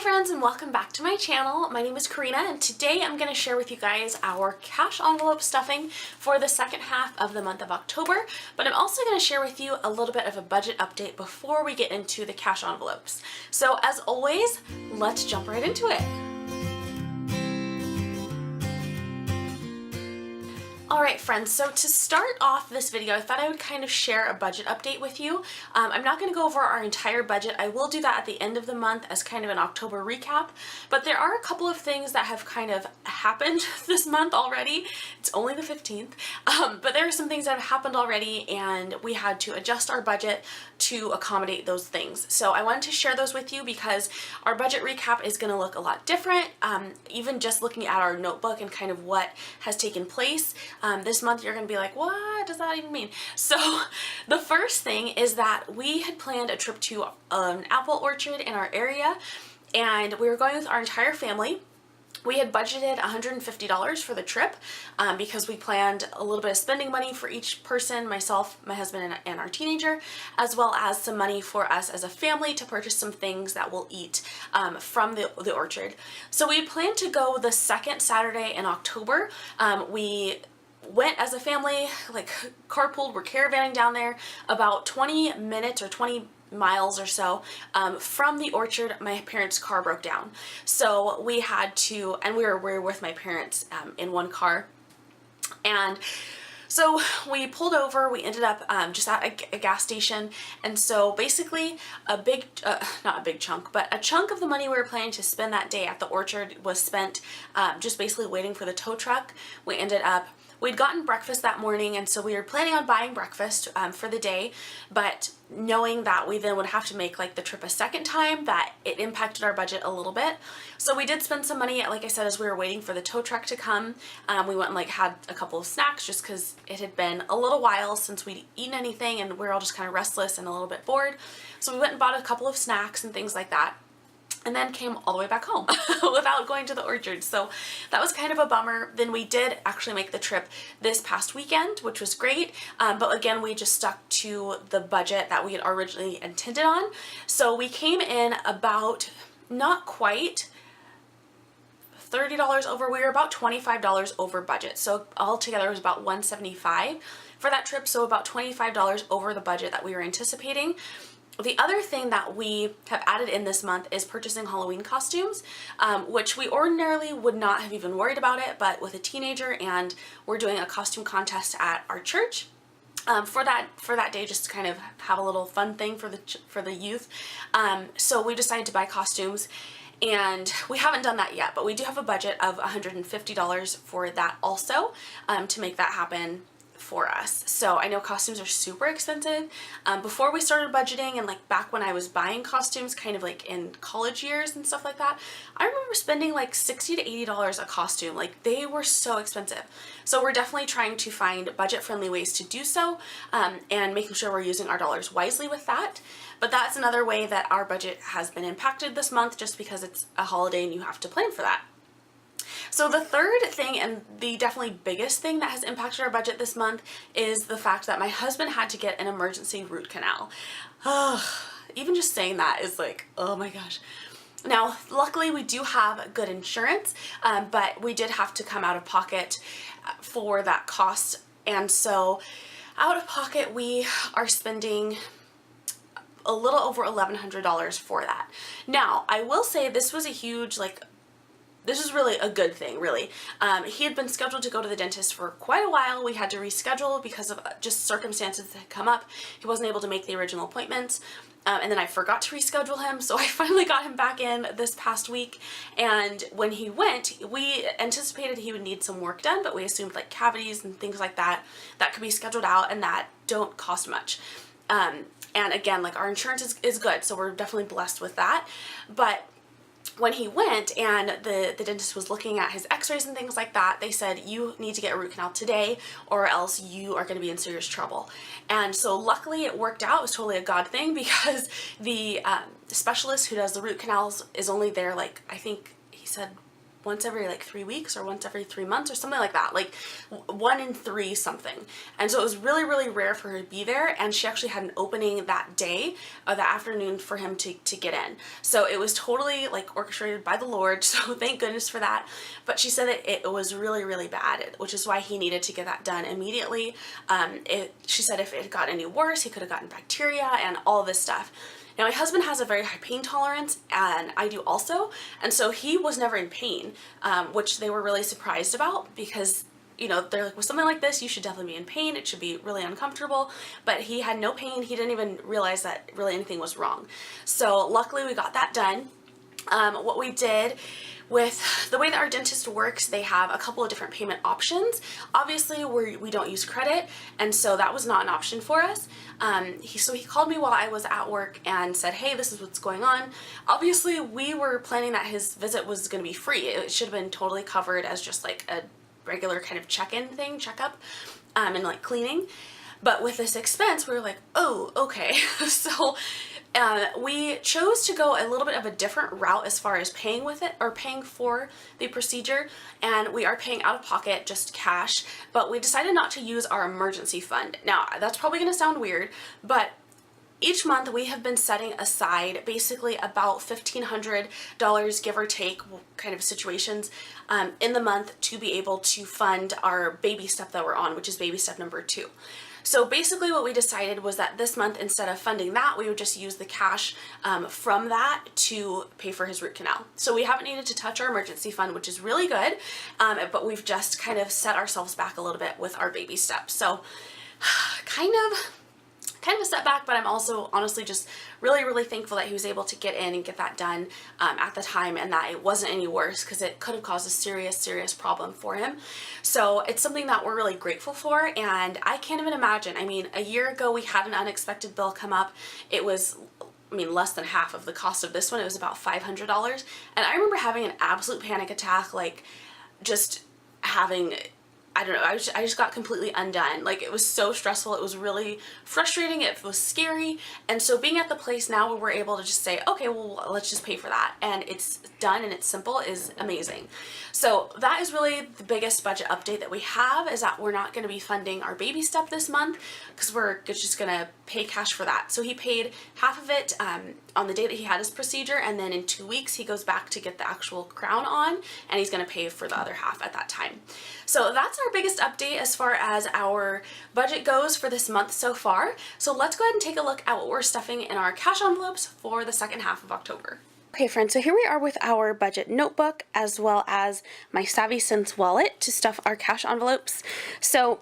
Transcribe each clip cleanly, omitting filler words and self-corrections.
friends, and welcome back to my channel. My name is Corina, and today I'm going to share with you guys our cash envelope stuffing for the second half of the month of October, but I'm also going to share with you a little bit of a budget update before we get into the cash envelopes. So as always, let's jump right into it. Alright friends, so to start off this video, I thought I would kind of share a budget update with you. I'm not going to go over our entire budget. I will do that at the end of the month as kind of an October recap, but there are a couple of things that have kind of happened this month already. It's only the 15th, but there are some things that have happened already and we had to adjust our budget to accommodate those things. So I wanted to share those with you because our budget recap is going to look a lot different, even just looking at our notebook and kind of what has taken place. This month you're going to be like, what does that even mean? So the first thing is that we had planned a trip to an apple orchard in our area, and we were going with our entire family. We had budgeted $150 for the trip because we planned a little bit of spending money for each person, myself, my husband, and our teenager, as well as some money for us as a family to purchase some things that we'll eat from the orchard. So we planned to go the second Saturday in October. We went as a family, like carpooled, we're caravanning down there about 20 minutes or 20 miles or so from the orchard. My parents' car broke down, so we had to, and we were with my parents in one car, and so we pulled over. We ended up just at a gas station, and so basically a big, not a big chunk, but a chunk of the money we were planning to spend that day at the orchard was spent just basically waiting for the tow truck. We'd gotten breakfast that morning, and so we were planning on buying breakfast for the day, but knowing that we then would have to make like the trip a second time, that it impacted our budget a little bit. So we did spend some money, like I said, as we were waiting for the tow truck to come. We went and like had a couple of snacks just because it had been a little while since we'd eaten anything and we were all just kind of restless and a little bit bored. So we went and bought a couple of snacks and things like that, and then came all the way back home without going to the orchard. So that was kind of a bummer. Then we did actually make the trip this past weekend, which was great. But again, we just stuck to the budget that we had originally intended on. So we came in about, not quite $30 over. We were about $25 over budget. So altogether it was about $175 for that trip. So about $25 over the budget that we were anticipating. The other thing that we have added in this month is purchasing Halloween costumes, which we ordinarily would not have even worried about it, but with a teenager, and we're doing a costume contest at our church for that day, just to kind of have a little fun thing for the youth. So we decided to buy costumes, and we haven't done that yet, but we do have a budget of $150 for that also, to make that happen for us. So I know costumes are super expensive. Before we started budgeting, and like back when I was buying costumes kind of like in college years and stuff like that, I remember spending like $60 to $80 a costume. Like, they were so expensive. So we're definitely trying to find budget-friendly ways to do so, and making sure we're using our dollars wisely with that. But that's another way that our budget has been impacted this month, just because it's a holiday and you have to plan for that. So the third thing, and the definitely biggest thing that has impacted our budget this month, is the fact that my husband had to get an emergency root canal. Even just saying that is like, oh my gosh. Now, luckily we do have good insurance, but we did have to come out of pocket for that cost. And so out of pocket, we are spending a little over $1,100 for that. Now, I will say this was a huge, this is really a good thing, really. He had been scheduled to go to the dentist for quite a while. We had to reschedule because of just circumstances that had come up. He wasn't able to make the original appointments. And then I forgot to reschedule him, so I finally got him back in this past week. And when he went, we anticipated he would need some work done, but we assumed like cavities and things like that could be scheduled out and that don't cost much. And again, like, our insurance is good, so we're definitely blessed with that. But when he went and the dentist was looking at his x-rays and things like that, they said, you need to get a root canal today or else you are going to be in serious trouble. And so luckily it worked out. It was totally a God thing, because the specialist who does the root canals is only there, like, I think he said once every like 3 weeks or once every 3 months or something like that, like 1 in 3 something. And so it was really, really rare for her to be there, and she actually had an opening that day or that afternoon for him to get in. So it was totally like orchestrated by the Lord, so thank goodness for that. But she said that it was really, really bad, which is why he needed to get that done immediately. She said if it had gotten any worse, he could have gotten bacteria and all this stuff. Now, my husband has a very high pain tolerance, and I do also, and so he was never in pain, which they were really surprised about, because, you know, they're like, with something like this, you should definitely be in pain. It should be really uncomfortable, but he had no pain. He didn't even realize that really anything was wrong. So luckily we got that done. What we did with the way that our dentist works, they have a couple of different payment options. Obviously, we don't use credit, and so that was not an option for us. So he called me while I was at work and said, hey, this is what's going on. Obviously, we were planning that his visit was going to be free. It should have been totally covered as just like a regular kind of check-in thing, checkup, and like cleaning. But with this expense, we were like, oh, okay. So we chose to go a little bit of a different route as far as paying with it, or paying for the procedure, and we are paying out of pocket, just cash, but we decided not to use our emergency fund. Now, that's probably going to sound weird, but each month we have been setting aside basically about $1,500, give or take, kind of situations, in the month to be able to fund our baby step that we're on, which is baby step number 2. So basically what we decided was that this month, instead of funding that, we would just use the cash from that to pay for his root canal. So we haven't needed to touch our emergency fund, which is really good, but we've just kind of set ourselves back a little bit with our baby steps. So kind of a setback, but I'm also honestly just really, really thankful that he was able to get in and get that done at the time, and that it wasn't any worse, because it could have caused a serious, serious problem for him. So it's something that we're really grateful for, and I can't even imagine. I mean, a year ago we had an unexpected bill come up. It was, I mean, less than half of the cost of this one. It was about $500, and I remember having an absolute panic attack, like just having, I don't know, I just got completely undone. Like, it was so stressful. It was really frustrating. It was scary. And so being at the place now where we're able to just say, okay, well, let's just pay for that, and it's done and it's simple, is amazing. So that is really the biggest budget update that we have, is that we're not going to be funding our baby step this month, because we're just going to pay cash for that. So he paid half of it on the day that he had his procedure, and then in 2 weeks he goes back to get the actual crown on, and he's going to pay for the other half at that time. So that's our biggest update as far as our budget goes for this month so far. So let's go ahead and take a look at what we're stuffing in our cash envelopes for the second half of October. Okay friends, so here we are with our budget notebook, as well as my Savvy Sense wallet to stuff our cash envelopes. So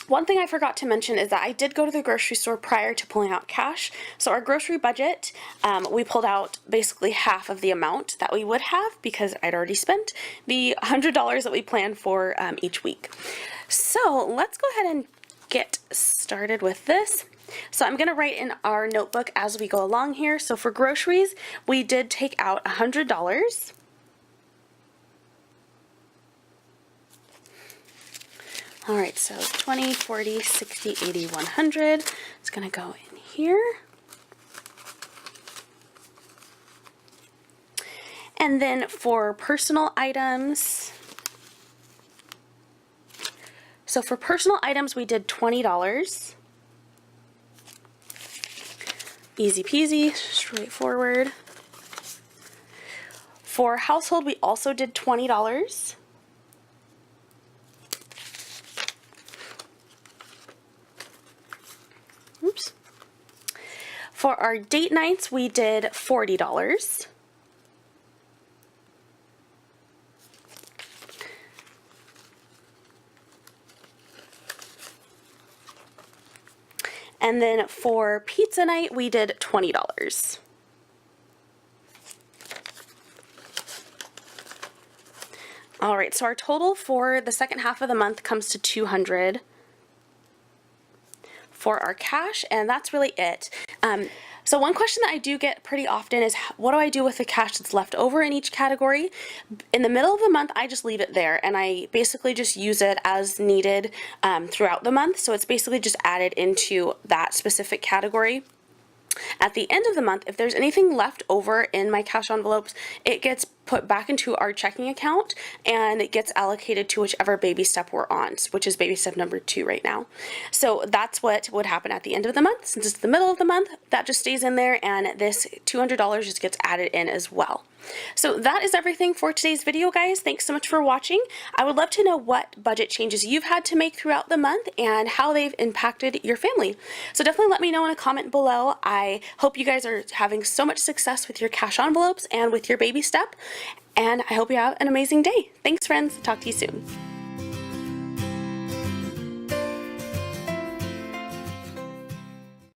one thing I forgot to mention is that I did go to the grocery store prior to pulling out cash. So our grocery budget, we pulled out basically half of the amount that we would have, because I'd already spent the $100 that we planned for each week. So let's go ahead and get started with this. So I'm going to write in our notebook as we go along here. So for groceries, we did take out $100. All right, so 20, 40, 60, 80, 100. It's going to go in here. And then for personal items, so for personal items, we did $20. Easy peasy, straightforward. For household, we also did $20. Oops. For our date nights, we did $40. And then for pizza night, we did $20. All right, so our total for the second half of the month comes to $200 for our cash, and that's really it. So one question that I do get pretty often is, what do I do with the cash that's left over in each category? In the middle of the month, I just leave it there, and I basically just use it as needed throughout the month. So it's basically just added into that specific category. At the end of the month, if there's anything left over in my cash envelopes, it gets put back into our checking account and it gets allocated to whichever baby step we're on, which is baby step number 2 right now. So that's what would happen at the end of the month. Since it's the middle of the month, that just stays in there, and this $200 just gets added in as well. So that is everything for today's video, guys. Thanks so much for watching. I would love to know what budget changes you've had to make throughout the month and how they've impacted your family. So definitely let me know in a comment below. I hope you guys are having so much success with your cash envelopes and with your baby step, and I hope you have an amazing day. Thanks, friends. Talk to you soon.